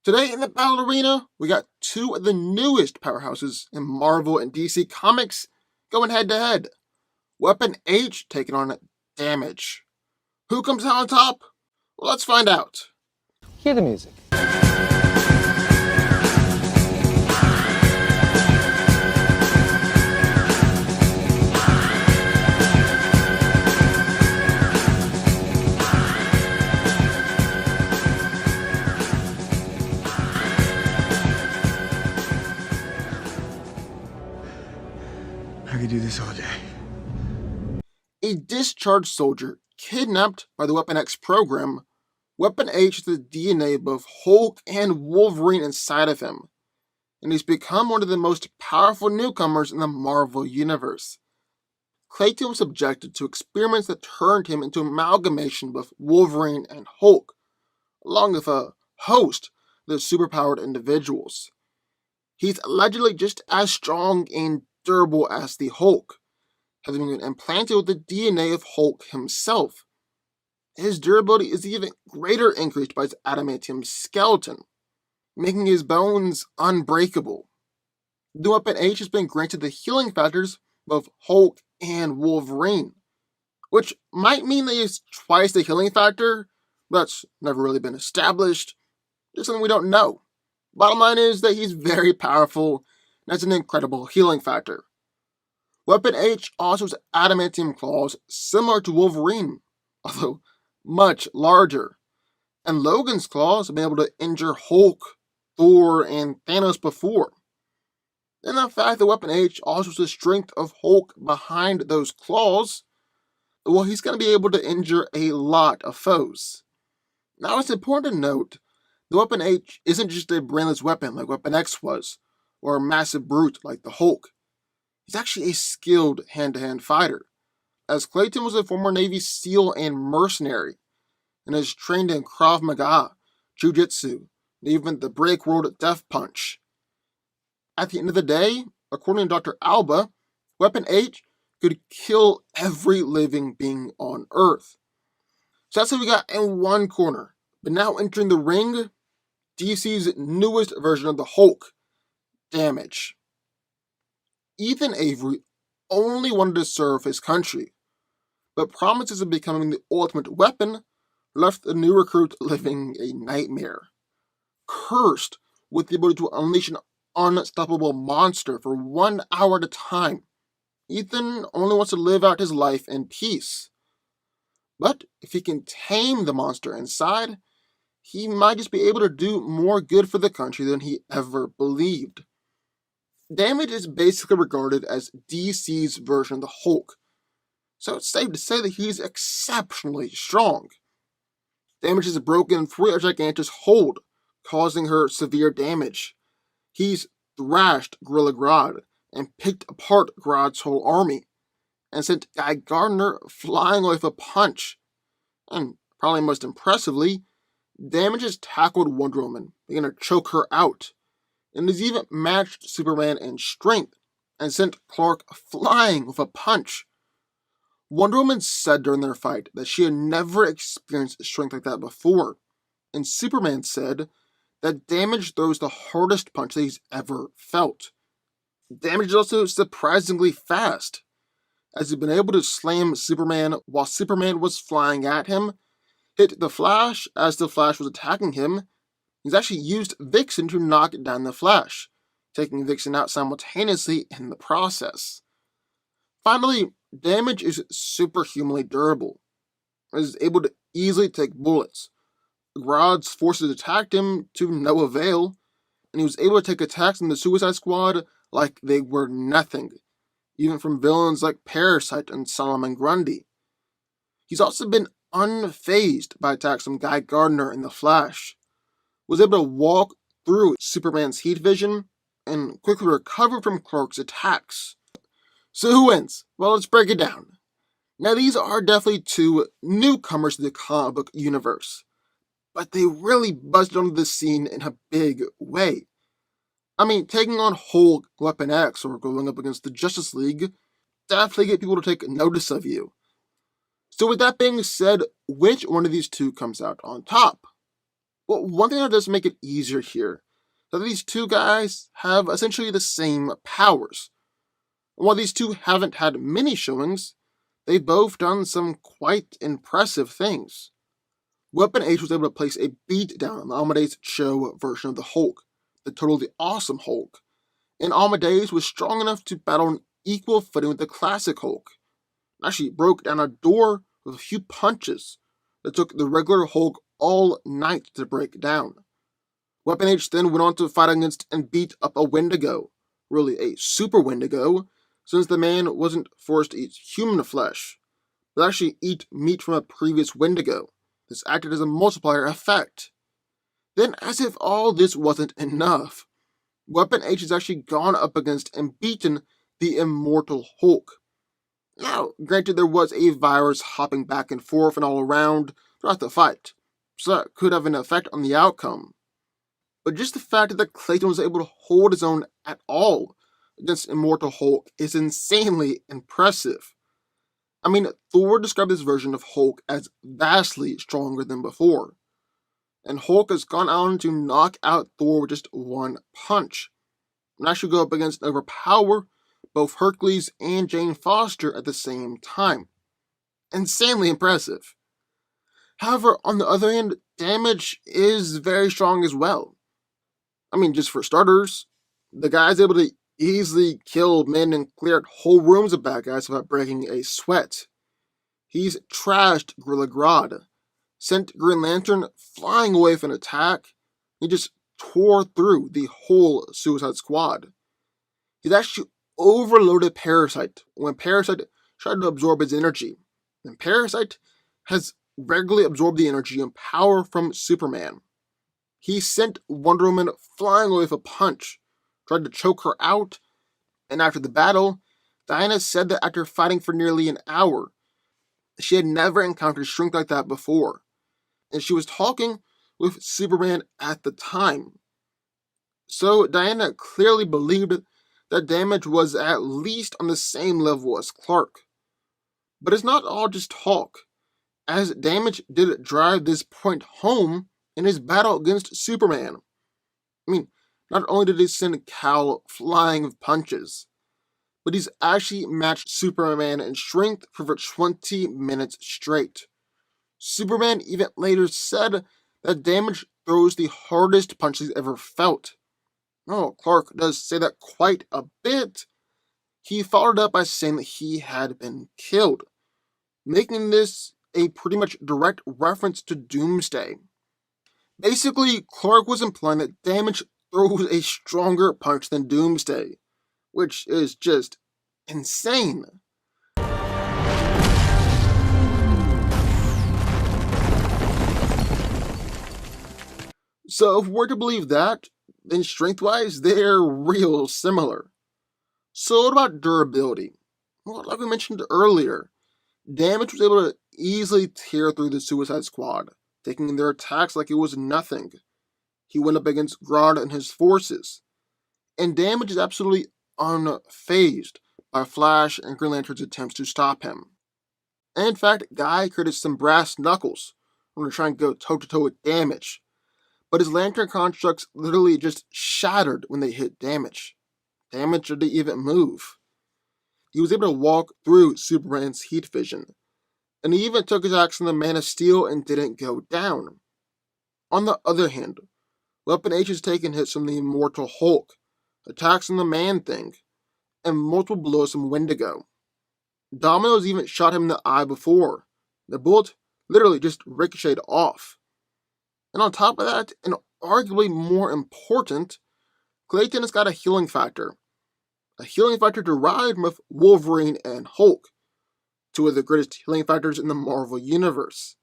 Today in the battle arena, we got two of the newest powerhouses in Marvel and DC Comics going head to head. Weapon H taking on Damage. Who comes out on top? Well, let's find out. Hear the music. I could do this all day. A discharged soldier kidnapped by the Weapon X program, Weapon H has the DNA of both Hulk and Wolverine inside of him, and he's become one of the most powerful newcomers in the Marvel Universe. Clayton was subjected to experiments that turned him into amalgamation with Wolverine and Hulk, along with a host of superpowered individuals. He's allegedly just as strong and durable as the Hulk, having been implanted with the DNA of Hulk himself. His durability is even greater increased by his adamantium skeleton, making his bones unbreakable. The Weapon H has been granted the healing factors of Hulk and Wolverine, which might mean that he has twice the healing factor, but that's never really been established. Just something we don't know. Bottom line is that he's very powerful and has an incredible healing factor. Weapon H also has adamantium claws similar to Wolverine, although much larger. And Logan's claws have been able to injure Hulk, Thor, and Thanos before. And the fact that Weapon H also has the strength of Hulk behind those claws, well, he's going to be able to injure a lot of foes. Now, it's important to note the Weapon H isn't just a brainless weapon like Weapon X was, or a massive brute like the Hulk. He's actually a skilled hand-to-hand fighter, as Clayton was a former Navy SEAL and mercenary, and is trained in Krav Maga, Jiu-Jitsu, and even the Break World Death Punch. At the end of the day, according to Dr. Alba, Weapon H could kill every living being on Earth. So that's what we got in one corner. But now entering the ring, DC's newest version of the Hulk, Damage. Ethan Avery only wanted to serve his country, but promises of becoming the ultimate weapon left the new recruit living a nightmare. Cursed with the ability to unleash an unstoppable monster for 1 hour at a time, Ethan only wants to live out his life in peace. But if he can tame the monster inside, he might just be able to do more good for the country than he ever believed. Damage is basically regarded as DC's version of the Hulk, so it's safe to say that he's exceptionally strong. Damage has broken free of Giganta's hold, causing her severe damage. He's thrashed Gorilla Grodd and picked apart Grodd's whole army, and sent Guy Gardner flying away with a punch. And probably most impressively, Damage has tackled Wonder Woman, beginning to choke her out, and has even matched Superman in strength, and sent Clark flying with a punch. Wonder Woman said during their fight that she had never experienced strength like that before, and Superman said that Damage throws the hardest punch that he's ever felt. Damage is also surprisingly fast, as he's been able to slam Superman while Superman was flying at him, hit the Flash as the Flash was attacking him. He's actually used Vixen to knock down the Flash, taking Vixen out simultaneously in the process. Finally, Damage is superhumanly durable, and is able to easily take bullets. Grodd's forces attacked him to no avail, and he was able to take attacks on the Suicide Squad like they were nothing, even from villains like Parasite and Solomon Grundy. He's also been unfazed by attacks from Guy Gardner and the Flash, was able to walk through Superman's heat vision, and quickly recover from Clark's attacks. So who wins? Well, let's break it down. Now, these are definitely two newcomers to the comic book universe, but they really busted onto the scene in a big way. I mean, taking on Hulk, Weapon X, or going up against the Justice League definitely get people to take notice of you. So with that being said, which one of these two comes out on top? Well, one thing that does make it easier here is that these two guys have essentially the same powers. And while these two haven't had many showings, they've both done some quite impressive things. Weapon H was able to place a beat down on the Amadeus Cho version of the Hulk, the totally awesome Hulk, and Amadeus was strong enough to battle on equal footing with the classic Hulk. Actually broke down a door with a few punches that took the regular Hulk all night to break down. Weapon H then went on to fight against and beat up a Wendigo, really a super Wendigo, since the man wasn't forced to eat human flesh, but actually eat meat from a previous Wendigo. This acted as a multiplier effect. Then, as if all this wasn't enough, Weapon H has actually gone up against and beaten the immortal Hulk. Now, granted, there was a virus hopping back and forth and all around throughout the fight, so that could have an effect on the outcome. But just the fact that Clayton was able to hold his own at all against Immortal Hulk is insanely impressive. I mean, Thor described this version of Hulk as vastly stronger than before, and Hulk has gone on to knock out Thor with just one punch, and actually go up against and overpower both Hercules and Jane Foster at the same time. Insanely impressive. However, on the other hand, damage is very strong as well. I mean, just for starters, the guy's able to easily kill men and clear out whole rooms of bad guys without breaking a sweat. He's trashed Gorilla Grodd, sent Green Lantern flying away from an attack. He just tore through the whole Suicide Squad. He's actually overloaded Parasite when Parasite tried to absorb his energy. And Parasite has regularly absorbed the energy and power from Superman. He sent Wonder Woman flying away with a punch, tried to choke her out, and after the battle, Diana said that after fighting for nearly an hour, she had never encountered strength like that before, and she was talking with Superman at the time. So Diana clearly believed that damage was at least on the same level as Clark. But it's not all just talk, as damage did drive this point home in his battle against Superman. I mean, not only did he send Cal flying with punches, but he's actually matched Superman in strength for over 20 minutes straight. Superman even later said that damage throws the hardest punch he's ever felt. Oh, Clark does say that quite a bit. He followed up by saying that he had been killed, making this a pretty much direct reference to Doomsday. Basically, Clark was implying that damage throws a stronger punch than Doomsday, which is just insane. So if we're to believe that, then strength-wise, they're real similar. So what about durability? Well, like we mentioned earlier, Damage was able to easily tear through the Suicide Squad, taking their attacks like it was nothing. He went up against Grodd and his forces, and Damage is absolutely unfazed by Flash and Green Lantern's attempts to stop him. And in fact, Guy created some brass knuckles when they're trying to go toe-to-toe with Damage, but his Lantern constructs literally just shattered when they hit Damage. Damage didn't even move. He was able to walk through Superman's heat vision, and he even took his axe on the Man of Steel and didn't go down. On the other hand, Weapon H has taken hits from the Immortal Hulk, attacks on the Man-Thing, and multiple blows from Wendigo. Domino's even shot him in the eye before. The bullet literally just ricocheted off. And on top of that, and arguably more important, Clayton has got a healing factor. A healing factor derived from Wolverine and Hulk, two of the greatest healing factors in the Marvel Universe.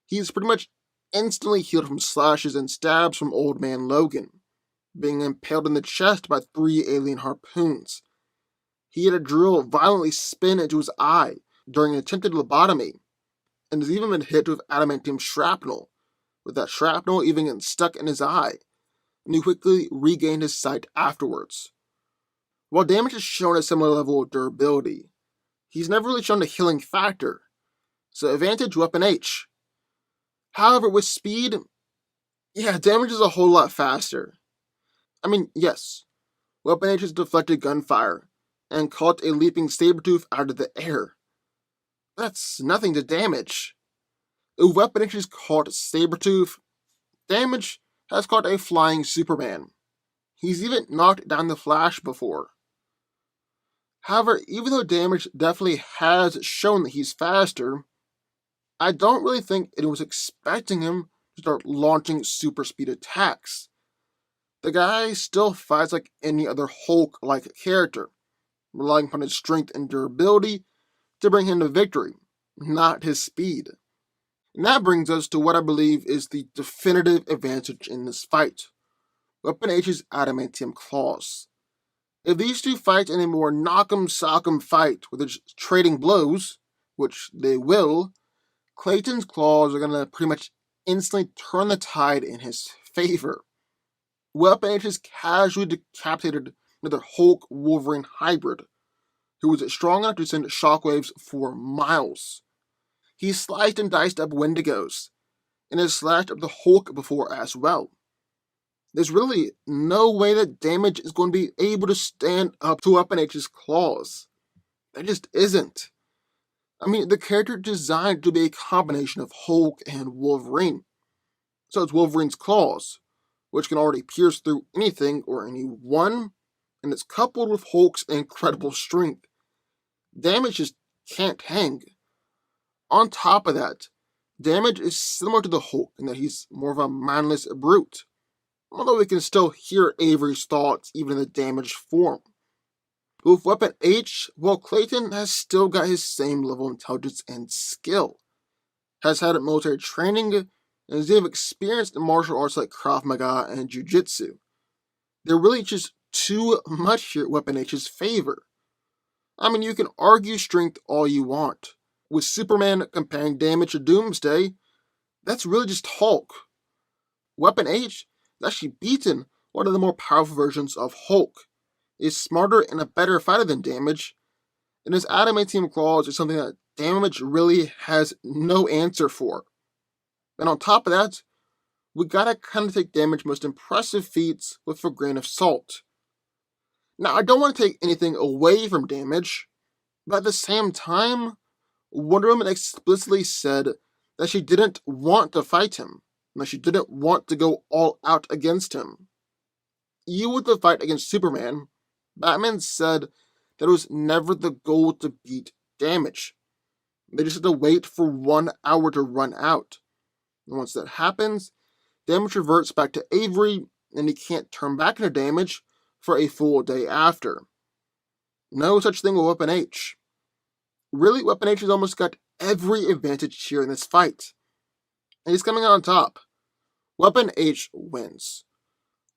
He's pretty much instantly healed from slashes and stabs from Old Man Logan, being impaled in the chest by 3 alien harpoons. He had a drill violently spin into his eye during an attempted lobotomy, and has even been hit with adamantium shrapnel, with that shrapnel even getting stuck in his eye, and he quickly regained his sight afterwards. While Damage has shown a similar level of durability, he's never really shown a healing factor, so advantage Weapon H. However, with speed, Yeah, damage is a whole lot faster. I mean, yes, Weapon H has deflected gunfire and caught a leaping Sabretooth out of the air. That's nothing to damage. If Weapon H has caught Sabretooth, damage has caught a flying Superman. He's even knocked down the Flash before. However, even though damage definitely has shown that he's faster, I don't really think anyone was expecting him to start launching super speed attacks. The guy still fights like any other Hulk like character, relying upon his strength and durability to bring him to victory, not his speed. And that brings us to what I believe is the definitive advantage in this fight: Weapon H's adamantium claws. If these two fight in a more knock'em sock'em fight where they're just trading blows, which they will, Clayton's claws are going to pretty much instantly turn the tide in his favor. Weapon H has casually decapitated another Hulk Wolverine hybrid, who was strong enough to send shockwaves for miles. He sliced and diced up Wendigos, and has slashed up the Hulk before as well. There's really no way that damage is going to be able to stand up to Weapon H's claws. There just isn't. I mean, the character designed to be a combination of Hulk and Wolverine. So it's Wolverine's claws, which can already pierce through anything or anyone, and it's coupled with Hulk's incredible strength. Damage just can't hang. On top of that, damage is similar to the Hulk in that he's more of a mindless brute, although we can still hear Avery's thoughts even in the damaged form. With Weapon H, well, Clayton has still got his same level of intelligence and skill, has had military training, and is even experienced in martial arts like Krav Maga and Jiu Jitsu. They're really just too much here at Weapon H's favor. I mean, you can argue strength all you want. With Superman comparing damage to Doomsday, that's really just Hulk. Weapon H has actually beaten one of the more powerful versions of Hulk, is smarter and a better fighter than Damage, and his adamantium claws is something that Damage really has no answer for. And on top of that, we gotta kind of take Damage's most impressive feats with a grain of salt. Now, I don't want to take anything away from Damage, but at the same time, Wonder Woman explicitly said that she didn't want to fight him, and that she didn't want to go all out against him. Even with the fight against Superman, Batman said that it was never the goal to beat Damage. They just had to wait for 1 hour to run out. And once that happens, Damage reverts back to Avery, and he can't turn back into Damage for a full day after. No such thing with Weapon H. Really, Weapon H has almost got every advantage here in this fight. And he's coming out on top. Weapon H wins.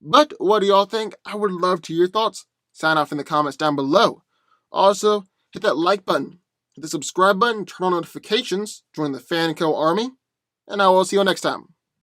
But what do y'all think? I would love to hear your thoughts. Sign off in the comments down below. Also, hit that like button, hit the subscribe button, turn on notifications, join the FanCo army, and I will see you next time.